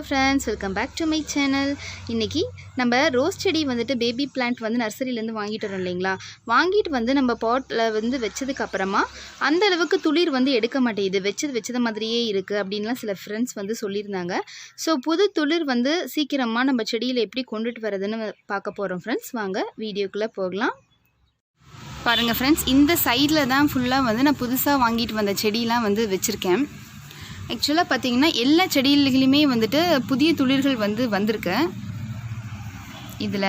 Hello friends, welcome back to my channel. இன்னைக்கு நம்ம rose செடி வந்துட்டு பேபி பிளான்ட் வந்து நர்சரியில இருந்து வாங்கிட்டு வரோம் இல்லீங்களா. வாங்கிட்டு வந்து நம்ம பாட்ல வந்து வெச்சதுக்கு அப்புறமா அந்த அளவுக்கு துளிர் வந்து எடுக்க மாட்டேங்குது. வெச்சது மாதிரியே இருக்கு அப்படின்லாம் சில फ्रेंड्स வந்து சொல்லிருந்தாங்க. சோ புது துளிர் வந்து சீக்கிரமா நம்ம செடியில எப்படி கொண்டுட்டு வரதுன்னு பார்க்க போறோம் फ्रेंड्स. வாங்க வீடியோக்குள்ள போகலாம். பாருங்க फ्रेंड्स, இந்த சைடுல தான் ஃபுல்லா வந்து நான் புதுசா வாங்கிட்டு வந்த செடிலாம் வந்து வெச்சிருக்கேன். ஆக்சுவலாக பார்த்தீங்கன்னா எல்லா செடிகளிலுமே வந்துட்டு புதிய துளிர்கள் வந்து வந்திருக்கு. இதில்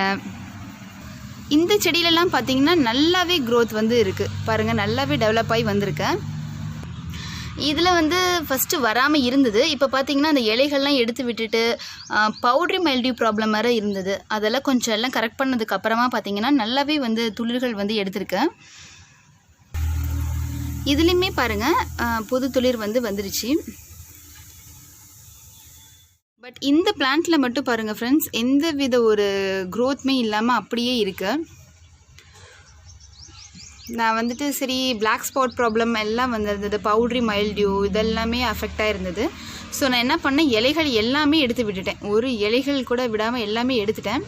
இந்த செடியிலலாம் பார்த்தீங்கன்னா நல்லாவே க்ரோத் வந்து இருக்குது. பாருங்கள், நல்லாவே டெவலப் ஆகி வந்திருக்கு. இதில் வந்து ஃபஸ்ட்டு வராமல் இருந்தது. இப்போ பார்த்தீங்கன்னா அந்த இலைகள்லாம் எடுத்து விட்டுட்டு பவுட்ரி மைல்டியூ ப்ராப்ளம் வேறு இருந்தது. அதெல்லாம் கொஞ்சம் எல்லாம் கரெக்ட் பண்ணதுக்கு அப்புறமா பார்த்தீங்கன்னா நல்லாவே வந்து துளிர்கள் வந்து எடுத்திருக்கு. இதுலேயுமே பாருங்கள் புது துளிர் வந்து வந்துருச்சு. பட் இந்த பிளான்ட்ல மட்டும் பாருங்கள் ஃப்ரெண்ட்ஸ், எந்த வித ஒரு க்ரோத்மே இல்லாமல் அப்படியே இருக்கு. நான் வந்துட்டு சரி பிளாக் ஸ்பாட் ப்ராப்ளம் எல்லாம் வந்திருந்தது, பவுட்ரி மைல்டியூ இதெல்லாமே அஃபெக்ட் ஆகிருந்தது. ஸோ நான் என்ன பண்ணேன், இலைகள் எல்லாமே எடுத்து விட்டுட்டேன். ஒரு இலைகள் கூட விடாமல் எல்லாமே எடுத்துட்டேன்.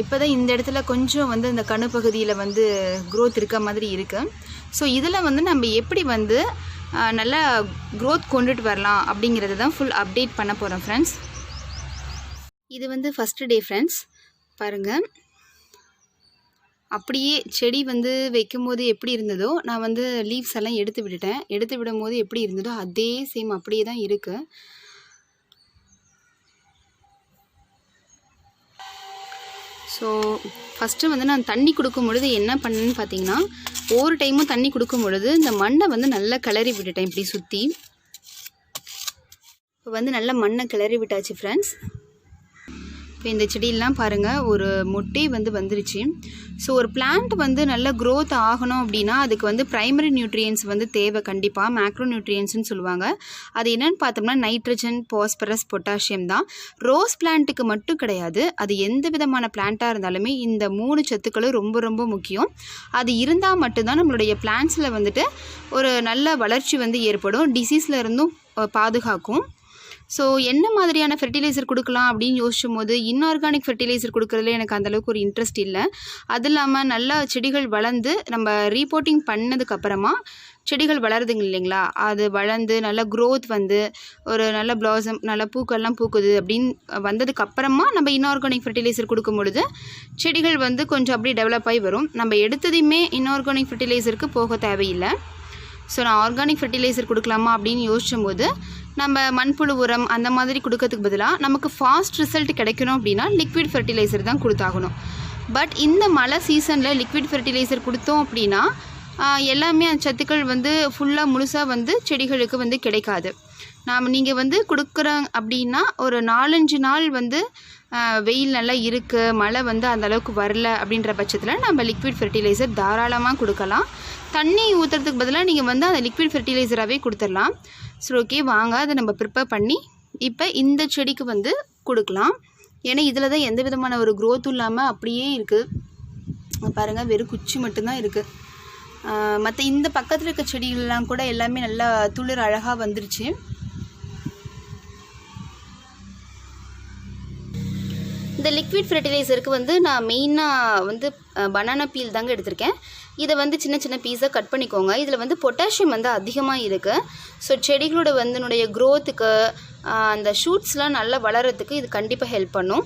இப்போ தான் இந்த இடத்துல கொஞ்சம் வந்து இந்த கணு பகுதியில் வந்து க்ரோத் இருக்க மாதிரி இருக்குது. ஸோ இதில் வந்து நம்ம எப்படி வந்து நல்லா க்ரோத் கொண்டுட்டு வரலாம் அப்படிங்கிறது தான் ஃபுல் அப்டேட் பண்ண போகிறோம் ஃப்ரெண்ட்ஸ். இது வந்து ஃபஸ்ட்டு டே ஃப்ரெண்ட்ஸ். பாருங்கள், அப்படியே செடி வந்து வைக்கும்போது எப்படி இருந்ததோ நான் வந்து லீவ்ஸ் எல்லாம் எடுத்து விட்டுட்டேன். எடுத்து விடும் போது எப்படி இருந்ததோ அதே சேம் அப்படியே தான் இருக்குது. ஸோ ஃபஸ்ட்டு வந்து நான் தண்ணி கொடுக்கும் பொழுது என்ன பண்ணேன்னு பார்த்தீங்கன்னா, ஒவ்வொரு டைமும் தண்ணி கொடுக்கும் பொழுது இந்த மண்ணை வந்து நல்லா கிளறி விட்டுட்டேன். இப்படி சுற்றி இப்போ வந்து நல்லா மண்ணை கிளறி விட்டாச்சு ஃப்ரெண்ட்ஸ். இப்போ இந்த செடியெல்லாம் பாருங்கள், ஒரு மொட்டை வந்து வந்துருச்சு. ஸோ ஒரு பிளான்ட் வந்து நல்லா க்ரோத் ஆகணும் அப்படின்னா அதுக்கு வந்து ப்ரைமரி நியூட்ரியன்ஸ் வந்து தேவை கண்டிப்பாக. மேக்ரோ நியூட்ரியன்ஸ்னு சொல்லுவாங்க. அது என்னென்னு பார்த்தோம்னா நைட்ரஜன், பாஸ்பரஸ், பொட்டாசியம் தான். ரோஸ் பிளான்ட்டுக்கு மட்டும் கிடையாது, அது எந்த விதமான பிளான்ட்டாக இருந்தாலுமே இந்த 3 சத்துக்களும் ரொம்ப ரொம்ப முக்கியம். அது இருந்தால் மட்டும்தான் நம்மளுடைய பிளான்ட்ஸில் வந்துட்டு ஒரு நல்ல வளர்ச்சி வந்து ஏற்படும், டிசீஸில் இருந்தும் பாதுகாக்கும். ஸோ என்ன மாதிரியான ஃபெர்டிலைசர் கொடுக்கலாம் அப்படின்னு யோசிச்சும் போது இன்ஆர்கானிக் ஃபெர்டிலைசர் கொடுக்குறதுல எனக்கு அந்தளவுக்கு ஒரு இன்ட்ரெஸ்ட் இல்லை. அது இல்லாமல் நல்லா செடிகள் வளர்ந்து நம்ம ரீபோர்ட்டிங் பண்ணதுக்கப்புறமா செடிகள் வளருதுங்க இல்லைங்களா, அது வளர்ந்து நல்லா க்ரோத் வந்து ஒரு நல்ல ப்ளாசம், நல்ல பூக்கள்லாம் பூக்குது அப்படின்னு வந்ததுக்கப்புறமா நம்ம இன்ஆர்கானிக் ஃபெர்டிலைசர் கொடுக்கும் பொழுது செடிகள் வந்து கொஞ்சம் அப்படியே டெவலப் ஆகி வரும். நம்ம எடுத்ததையுமே இன்ஆர்கானிக் ஃபெர்டிலைசருக்கு போக தேவையில்லை. ஸோ நான் ஆர்கானிக் ஃபெர்டிலைசர் கொடுக்கலாமா அப்படின்னு யோசிச்சும் போது நம்ம மண்புழு உரம் அந்த மாதிரி கொடுக்கறதுக்கு பதிலாக நமக்கு ஃபாஸ்ட் ரிசல்ட் கிடைக்கணும் அப்படின்னா லிக்விட் ஃபெர்டிலைசர் தான் கொடுத்தாகணும். பட் இந்த மழை சீசனில் லிக்விட் ஃபெர்டிலைசர் கொடுத்தோம் அப்படின்னா எல்லாமே அந்த சத்துக்கள் வந்து ஃபுல்லாக முழுசாக வந்து செடிகளுக்கு வந்து கிடைக்காது. நீங்கள் வந்து கொடுக்குறோம் அப்படின்னா ஒரு 4-5 நாள் வந்து வெயில் நல்லா இருக்குது, மழை வந்து அந்தளவுக்கு வரல அப்படின்ற பட்சத்தில் நம்ம லிக்விட் ஃபெர்டிலைசர் தாராளமாக கொடுக்கலாம். தண்ணி ஊற்றுறதுக்கு பதிலாக நீங்கள் வந்து அந்த லிக்விட் ஃபெர்டிலைசராகவே கொடுத்துடலாம். சரி, ஓகே, வாங்க அதை நம்ம ப்ரிப்பேர் பண்ணி இப்போ இந்த செடிக்கு வந்து கொடுக்கலாம். ஏன்னா இதில் தான் எந்த விதமான ஒரு க்ரோத்தும் இல்லாமல் அப்படியே இருக்குது. பாருங்கள், வெறும் குச்சி மட்டும்தான் இருக்குது. மற்ற இந்த பக்கத்தில் இருக்க செடிகள்லாம் கூட எல்லாமே நல்லா துளிர் அழகாக வந்துருச்சு. இந்த லிக்விட் ஃபெர்டிலைசருக்கு வந்து நான் மெயினாக வந்து பனானா பீல் தாங்க எடுத்திருக்கேன். இதை வந்து சின்ன சின்ன பீஸாக கட் பண்ணிக்கோங்க. இதில் வந்து பொட்டாசியம் வந்து அதிகமாக இருக்குது. ஸோ செடிகளோட வந்து க்ரோத்துக்கு அந்த ஷூட்ஸ்லாம் நல்லா வளர்கிறதுக்கு இது கண்டிப்பாக ஹெல்ப் பண்ணும்.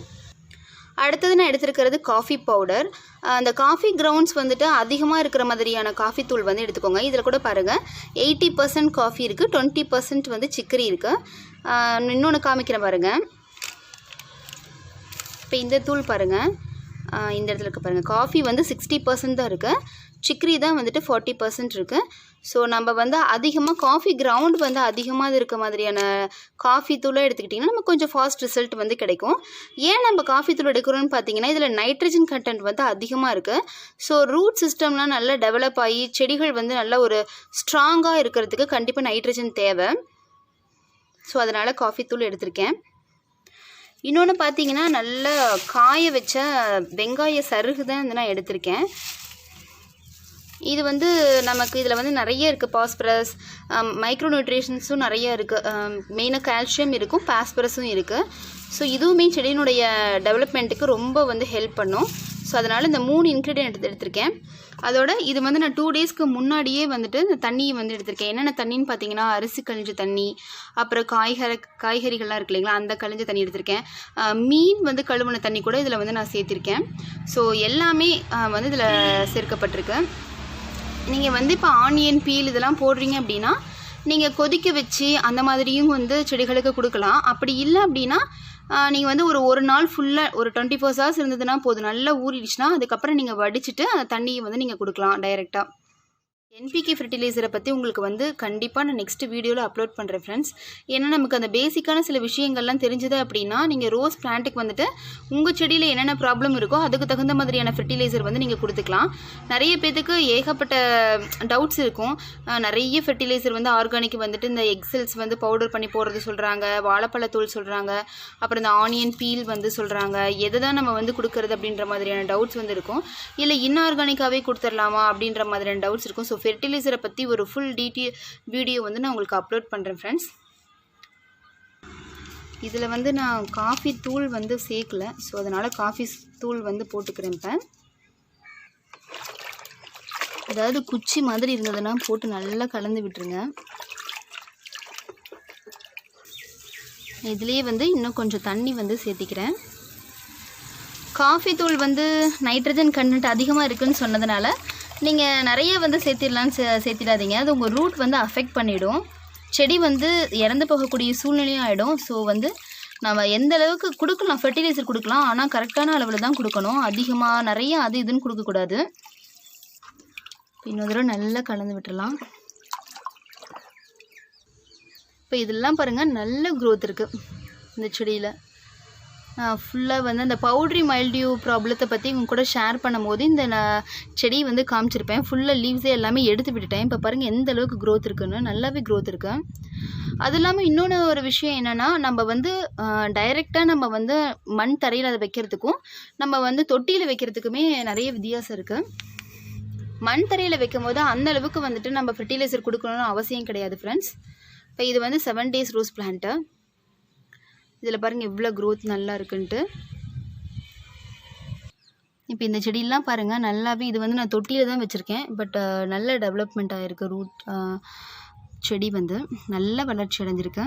அடுத்தது நான் எடுத்துருக்கிறது காஃபி பவுடர். அந்த காஃபி கிரவுண்ட்ஸ் வந்துட்டு அதிகமாக இருக்கிற மாதிரியான காஃபி தூள் வந்து எடுத்துக்கோங்க. இதில் கூட பாருங்கள் 80% காஃபி இருக்குது, 20% வந்து சிக்கரி இருக்குது. இன்னொன்று காமிக்கிறேன் பாருங்கள். இப்போ இந்த தூள் பாருங்கள், இந்த இடத்துல இருக்க பாருங்கள், காஃபி வந்து 60% தான் இருக்குது, சிக்கரி தான் வந்துட்டு 40% இருக்குது. ஸோ நம்ம வந்து அதிகமாக காஃபி கிரவுண்ட் வந்து அதிகமாக இருக்க மாதிரியான காஃபி தூளை எடுத்துக்கிட்டிங்கன்னா நமக்கு கொஞ்சம் ஃபாஸ்ட் ரிசல்ட் வந்து கிடைக்கும். ஏன் நம்ம காஃபி தூள் எடுக்கிறோன்னு பார்த்தீங்கன்னா இதில் நைட்ரஜன் கண்டென்ட் வந்து அதிகமாக இருக்குது. ஸோ ரூட் சிஸ்டம்லாம் நல்லா டெவலப் ஆகி செடிகள் வந்து நல்லா ஒரு ஸ்ட்ராங்காக இருக்கிறதுக்கு கண்டிப்பாக நைட்ரஜன் தேவை. ஸோ அதனால் காஃபி தூள் எடுத்திருக்கேன். இன்னொன்று பார்த்தீங்கன்னா நல்ல காய வச்ச வெங்காய சருகு தான் வந்து நான் எடுத்திருக்கேன். இது வந்து நமக்கு இதில் வந்து நிறைய இருக்குது. பாஸ்பரஸ், மைக்ரோ நியூட்ரிஷன்ஸும் நிறைய இருக்குது. மெயினாக கால்சியம் இருக்கும், பாஸ்பரஸும் இருக்குது. ஸோ இதுவுமே செடியினுடைய டெவலப்மெண்ட்டுக்கு ரொம்ப வந்து ஹெல்ப் பண்ணும். ஸோ அதனால் இந்த 3 இன்க்ரீடியன்ட் எடுத்திருக்கேன். அதோட இது வந்து நான் 2 டேஸ்க்கு முன்னாடியே வந்துட்டு இந்த தண்ணியை வந்து எடுத்திருக்கேன். என்னென்ன தண்ணின்னு பார்த்தீங்கன்னா, அரிசி கழிஞ்ச தண்ணி, அப்புறம் காய்கறிகள்லாம் இருக்கு இல்லைங்களா, அந்த கழிஞ்ச தண்ணி எடுத்திருக்கேன். மீன் வந்து கழுவுன தண்ணி கூட இதில் வந்து நான் சேர்த்திருக்கேன். ஸோ எல்லாமே வந்து இதில் சேர்க்கப்பட்டிருக்கு. நீங்கள் வந்து இப்போ ஆனியன் பீல் இதெல்லாம் போடுறீங்க அப்படின்னா நீங்கள் கொதிக்க வச்சு அந்த மாதிரியும் வந்து செடிகளுக்கு கொடுக்கலாம். அப்படி இல்லை அப்படின்னா நீங்கள் வந்து ஒரு நாள் ஃபுல்லாக ஒரு 24 hours இருந்ததுன்னா போதும். நல்லா ஊறிடுச்சுன்னா அதுக்கப்புறம் நீங்கள் வடிச்சிட்டு அந்த தண்ணியை வந்து நீங்கள் கொடுக்கலாம் டைரெக்டாக. என்பிகே ஃபெர்டிலைசரை பற்றி உங்களுக்கு வந்து கண்டிப்பாக நான் நெக்ஸ்ட் வீடியோவில் அப்லோட் பண்ணுறேன் ஃப்ரெண்ட்ஸ். ஏன்னா நமக்கு அந்த பேசிக்கான சில விஷயங்கள்லாம் தெரிஞ்சது அப்படின்னா நீங்கள் ரோஸ் பிளான்ட்டுக்கு வந்துட்டு உங்கள் செடியில் என்னென்ன ப்ராப்ளம் இருக்கோ அதுக்கு தகுந்த மாதிரியான ஃபெர்டிலைசர் வந்து நீங்கள் கொடுத்துக்கலாம். நிறைய பேத்துக்கு ஏகப்பட்ட டவுட்ஸ் இருக்கும். நிறைய ஃபெர்டிலைசர் வந்து ஆர்கானிக் வந்துட்டு இந்த எக்ஸெல்ஸ் வந்து பவுடர் பண்ணி போடுறது சொல்கிறாங்க, வாழைப்பழத்தூள் சொல்கிறாங்க, அப்புறம் இந்த ஆனியன் பீல் வந்து சொல்கிறாங்க. எதை தான் நம்ம வந்து கொடுக்குறது அப்படின்ற மாதிரியான டவுட்ஸ் வந்து இருக்கும். இல்லை இன்ஆர்கானிக்காகவே கொடுத்துடலாமா அப்படின்ற மாதிரியான டவுட்ஸ் இருக்கும். ஸோ ஃபெர்டிலைசரை பற்றி ஒரு ஃபுல் டீட்டெயில் வீடியோ வந்து நான் உங்களுக்கு அப்லோட் பண்ணுறேன் ஃப்ரெண்ட்ஸ். இதில் வந்து நான் காஃபி தூள் வந்து சேர்க்கல. ஸோ அதனால் காஃபி தூள் வந்து போட்டுக்கிறேன். இப்போ அதாவது குச்சி மாதிரி இருந்ததுன்னா போட்டு நல்லா கலந்து விட்டுருங்க. இதுலேயே வந்து இன்னும் கொஞ்சம் தண்ணி வந்து சேர்த்திக்கிறேன். காஃபி தூள் வந்து நைட்ரஜன் கண்டென்ட் அதிகமாக இருக்குதுன்னு சொன்னதுனால நீங்கள் நிறைய வந்து சேர்த்திடாதீங்க. அது உங்கள் ரூட் வந்து அஃபெக்ட் பண்ணிவிடும். செடி வந்து இறந்து போகக்கூடிய சூழ்நிலையும் ஆகிடும். ஸோ வந்து நம்ம எந்த அளவுக்கு கொடுக்கலாம், ஃபெர்டிலைசர் கொடுக்கலாம், ஆனால் கரெக்டான அளவில் தான் கொடுக்கணும். அதிகமாக நிறைய அது இதுன்னு கொடுக்கக்கூடாது. இன்னொரு தடவை நல்லா கலந்து விட்டுடலாம். இப்போ இதெல்லாம் பாருங்கள், நல்ல க்ரோத் இருக்குது இந்த செடியில். ஃபுல்லாக வந்து அந்த பவுட்ரி மைல்டியூ ப்ராப்ளத்தை பற்றி இவங்க கூட ஷேர் பண்ணும்போது இந்த நான் செடி வந்து காமிச்சிருப்பேன். ஃபுல்லாக லீவ்ஸே எல்லாமே எடுத்து விட்டுட்டேன். இப்போ பாருங்கள் எந்த அளவுக்கு க்ரோத் இருக்குன்னு. நல்லாவே க்ரோத் இருக்குது. அது இல்லாமல் இன்னொன்று ஒரு விஷயம் என்னென்னா, நம்ம வந்து டைரெக்டாக நம்ம வந்து மண் தரையில் அதை வைக்கிறதுக்கும் நம்ம வந்து தொட்டியில் வைக்கிறதுக்குமே நிறைய வித்தியாசம் இருக்குது. மண் தரையில் வைக்கும் போது அந்த அளவுக்கு வந்துட்டு நம்ம ஃபெர்டிலைசர் கொடுக்கணும்னு அவசியம் கிடையாது ஃப்ரெண்ட்ஸ். இப்போ இது வந்து 7 days ரோஸ் பிளான்ட்டு. இதில் பாருங்கள் எவ்வளோ க்ரோத் நல்லா இருக்குன்ட்டு. இப்போ இந்த செடியெல்லாம் பாருங்கள் நல்லாவே, இது வந்து நான் தொட்டியில் தான் வச்சுருக்கேன். பட் நல்ல டெவலப்மெண்ட் ஆகிருக்கு. ரூட் செடி வந்து நல்ல வளர்ச்சி அடைஞ்சிருக்கு.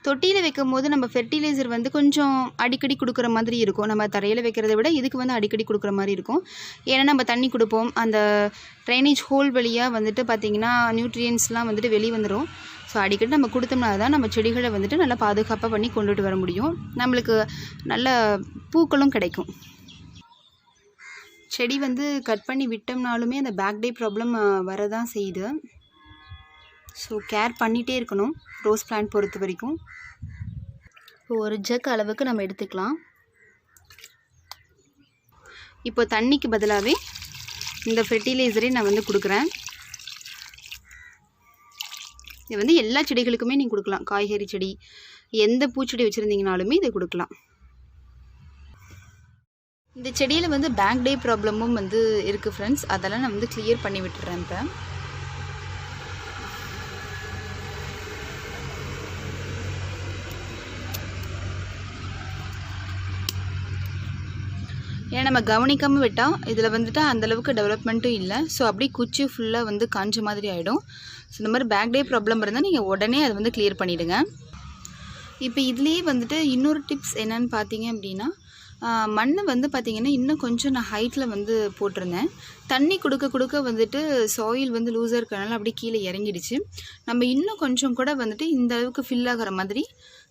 தொட்டியில் வைக்கும் போது நம்ம ஃபெர்டிலைசர் வந்து கொஞ்சம் அடிக்கடி கொடுக்குற மாதிரி இருக்கும். நம்ம தரையில் வைக்கிறத விட இதுக்கு வந்து அடிக்கடி கொடுக்குற மாதிரி இருக்கும். ஏன்னா நம்ம தண்ணி கொடுப்போம், அந்த ட்ரைனேஜ் ஹோல் வழியாக வந்துட்டு பார்த்திங்கன்னா நியூட்ரியன்ஸ்லாம் வந்துட்டு வெளியே வந்துடும். ஸோ அடிக்கடி நம்ம கொடுத்தோம்னா தான் நம்ம செடிகளை வந்துட்டு நல்லா பாதுகாப்பாக பண்ணி கொண்டுட்டு வர முடியும். நம்மளுக்கு நல்ல பூக்களும் கிடைக்கும். செடி வந்து கட் பண்ணி விட்டோம்னாலுமே அந்த பேக் டே ப்ராப்ளம் வரதான் செய்யுது. ஸோ கேர் பண்ணிகிட்டே இருக்கணும் ரோஸ் பிளான்ட் பொறுத்த வரைக்கும். இப்போ ஒரு ஜக் அளவுக்கு நம்ம எடுத்துக்கலாம். இப்போ தண்ணிக்கு பதிலாகவே இந்த ஃபெர்டிலைசரே நான் வந்து கொடுக்குறேன். இது வந்து எல்லா செடிகளுக்குமே நீங்கள் கொடுக்கலாம். காய்கறி செடி, எந்த பூச்செடி வச்சுருந்தீங்கனாலுமே இதை கொடுக்கலாம். இந்த செடியில் வந்து பேக் டே ப்ராப்ளமும் வந்து இருக்குது ஃப்ரெண்ட்ஸ். அதெல்லாம் நான் வந்து கிளியர் பண்ணி விட்டுறேன். இப்போ ஏன்னா நம்ம கவனிக்காமல் விட்டால் இதில் வந்துட்டு அந்தளவுக்கு டெவலப்மெண்ட்டும் இல்லை. ஸோ அப்படியே குச்சி ஃபுல்லாக வந்து காஞ்ச மாதிரி ஆகிடும். ஸோ இந்த மாதிரி பேக் டே ப்ராப்ளம் இருந்தால் நீங்கள் உடனே அதை வந்து கிளியர் பண்ணிவிடுங்க. இப்போ இதுலேயே வந்துட்டு இன்னொரு டிப்ஸ் என்னென்னு பார்த்தீங்க அப்படின்னா, மண் வந்து பார்த்திங்கன்னா இன்னும் கொஞ்சம் நான் ஹைட்டில் வந்து போட்டிருந்தேன். தண்ணி கொடுக்க வந்துட்டு சாயில் வந்து லூஸாக இருக்கிறனால அப்படியே கீழே இறங்கிடுச்சு. நம்ம இன்னும் கொஞ்சம் கூட வந்துட்டு இந்த அளவுக்கு ஃபில் ஆகிற மாதிரி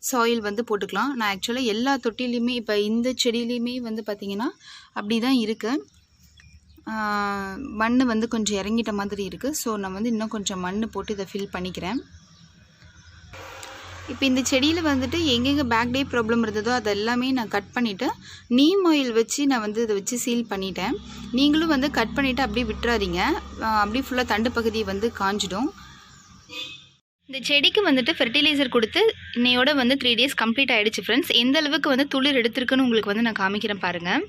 சாயில் வந்து போட்டுக்கலாம். நான் ஆக்சுவலாக எல்லா தொட்டிலையுமே இப்போ இந்த செடியிலையுமே வந்து பார்த்திங்கன்னா அப்படி தான் இருக்குது. மண் வந்து கொஞ்சம் இறங்கிட்ட மாதிரி இருக்குது. ஸோ நான் வந்து இன்னும் கொஞ்சம் மண் போட்டு இதை ஃபில் பண்ணிக்கிறேன். இப்போ இந்த செடியில் வந்துட்டு எங்கெங்கே பேக் டே ப்ராப்ளம் இருந்ததோ அது எல்லாமே நான் கட் பண்ணிவிட்டு நீம் ஆயில் வச்சு நான் வந்து இதை வச்சு சீல் பண்ணிட்டேன். நீங்களும் வந்து கட் பண்ணிவிட்டு அப்படியே விட்டுறாதீங்க. அப்படியே ஃபுல்லாக தண்டு பகுதி வந்து காஞ்சிடும். இந்த செடிக்கு வந்துட்டு ஃபெர்டிலைசர் கொடுத்து இன்னையோட வந்து 3 days கம்ப்ளீட் ஆகிடுச்சு ஃப்ரெண்ட்ஸ். எந்த அளவுக்கு வந்து துளிர் எடுத்திருக்குன்னு உங்களுக்கு வந்து நான் காமிக்கிறேன் பாருங்கள்.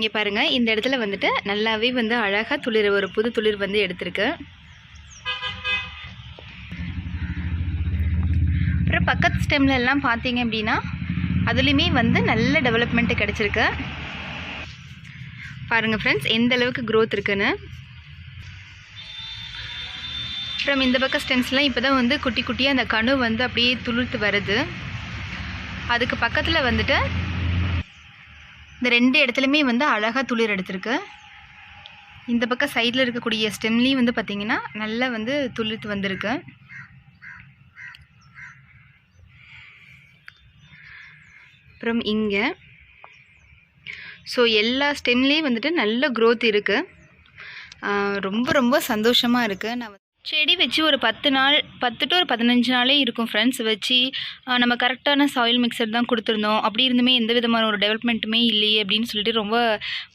இங்கே பாருங்கள், இந்த இடத்துல வந்துட்டு நல்லாவே வந்து அழகாக துளிர், ஒரு புது துளிர் வந்து எடுத்திருக்கு. அப்புறம் பக்கத்து ஸ்டெம்ல எல்லாம் பார்த்தீங்க அப்படின்னா அதுலேயுமே வந்து நல்ல டெவலப்மெண்ட்டு கிடச்சிருக்கு. பாருங்கள் ஃப்ரெண்ட்ஸ் எந்த அளவுக்கு க்ரோத் இருக்குன்னு. அப்புறம் இந்த பக்கம் ஸ்டெம்ஸ்லாம் இப்போ தான் வந்து குட்டி குட்டியாக அந்த கணு வந்து அப்படியே துளிர்த்து வருது. அதுக்கு பக்கத்தில் வந்துட்டு இந்த 2 இடத்துலையுமே வந்து அழகாக துளிர் எடுத்திருக்கு. இந்த பக்கம் சைடில் இருக்கக்கூடிய ஸ்டெம்லேயும் வந்து பார்த்திங்கன்னா நல்லா வந்து துளிர்த்து வந்திருக்கு. அப்புறம் இங்கே ஸோ எல்லா ஸ்டெம்லேயும் வந்துட்டு நல்ல க்ரோத் இருக்குது. ரொம்ப ரொம்ப சந்தோஷமாக இருக்குது. நான் செடி வச்சு ஒரு 10 நாள் 10 to 15 நாளே இருக்கும் ஃப்ரெண்ட்ஸ். வச்சு நம்ம கரெக்டான சாயில் மிக்சர் தான் கொடுத்துருந்தோம். அப்படி இருந்துமே எந்த விதமான ஒரு டெவலப்மெண்ட்டுமே இல்லையே அப்படின்னு சொல்லிட்டு ரொம்ப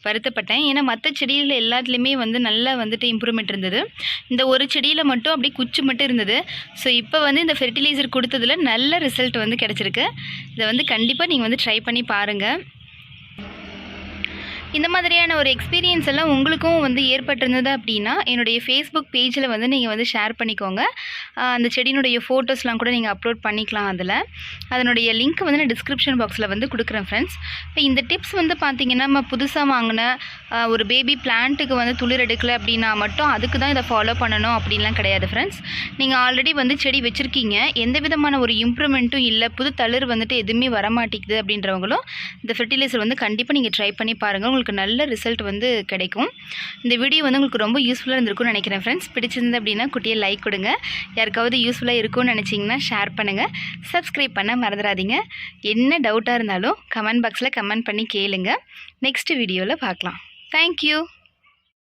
வருத்தப்பட்டேன். ஏன்னா மற்ற செடியில் எல்லாத்துலேயுமே வந்து நல்லா வந்துட்டு இம்ப்ரூவ்மெண்ட் இருந்தது. இந்த ஒரு செடியில் மட்டும் அப்படியே குச்சி மட்டும் இருந்தது. ஸோ இப்போ வந்து இந்த ஃபெர்டிலைசர் கொடுத்ததில் நல்ல ரிசல்ட் வந்து கிடச்சிருக்கு. இதை வந்து கண்டிப்பாக நீங்கள் வந்து ட்ரை பண்ணி பாருங்கள். இந்த மாதிரியான ஒரு எக்ஸ்பீரியன்ஸ் எல்லாம் உங்களுக்கும் வந்து ஏற்பட்டிருந்தது அப்படின்னா என்னுடைய ஃபேஸ்புக் பேஜில் வந்து நீங்கள் வந்து ஷேர் பண்ணிக்கோங்க. அந்த செடியினுடைய ஃபோட்டோஸ்லாம் கூட நீங்கள் அப்லோட் பண்ணிக்கலாம். அதனுடைய லிங்க் வந்து நான் டிஸ்கிரிப்ஷன் பாக்ஸில் வந்து கொடுக்குறேன் ஃப்ரெண்ட்ஸ். இப்போ இந்த டிப்ஸ் வந்து பார்த்திங்கன்னா நம்ம புதுசாக வாங்கின ஒரு பேபி பிளான்ட்டுக்கு வந்து துளிர் எடுக்கலை அப்படின்னா மட்டும் அதுக்கு தான் இதை ஃபாலோ பண்ணணும் அப்படின்லாம் கிடையாது ஃப்ரெண்ட்ஸ். நீங்கள் ஆல்ரெடி வந்து செடி வச்சுருக்கீங்க, எந்த விதமான ஒரு இம்ப்ரூவ்மெண்ட்டும் இல்லை, புது தளிர் வந்துட்டு எதுவுமே வரமாட்டேங்குது அப்படின்றவங்களும் இந்த ஃபெர்டிலைசர் வந்து கண்டிப்பாக நீங்கள் ட்ரை பண்ணி பாருங்கள். உங்களுக்கு நல்ல ரிசல்ட் வந்து கிடைக்கும். இந்த வீடியோ வந்து உங்களுக்கு ரொம்ப யூஸ்ஃபுல்லாக இருந்திருக்கும்னு நினைக்கிறேன் ஃப்ரெண்ட்ஸ். பிடிச்சிருந்து அப்படின்னா குட்டியை லைக் கொடுங்க. யாருக்காவது யூஸ்ஃபுல்லாக இருக்கும்னு நினச்சிங்கன்னா ஷேர் பண்ணுங்கள். சப்ஸ்கிரைப் பண்ண மறந்துடாதீங்க. என்ன டவுட்டாக இருந்தாலும் கமெண்ட் பாக்ஸில் கமெண்ட் பண்ணி கேளுங்க. நெக்ஸ்ட் வீடியோவில் பார்க்கலாம். தேங்க்யூ.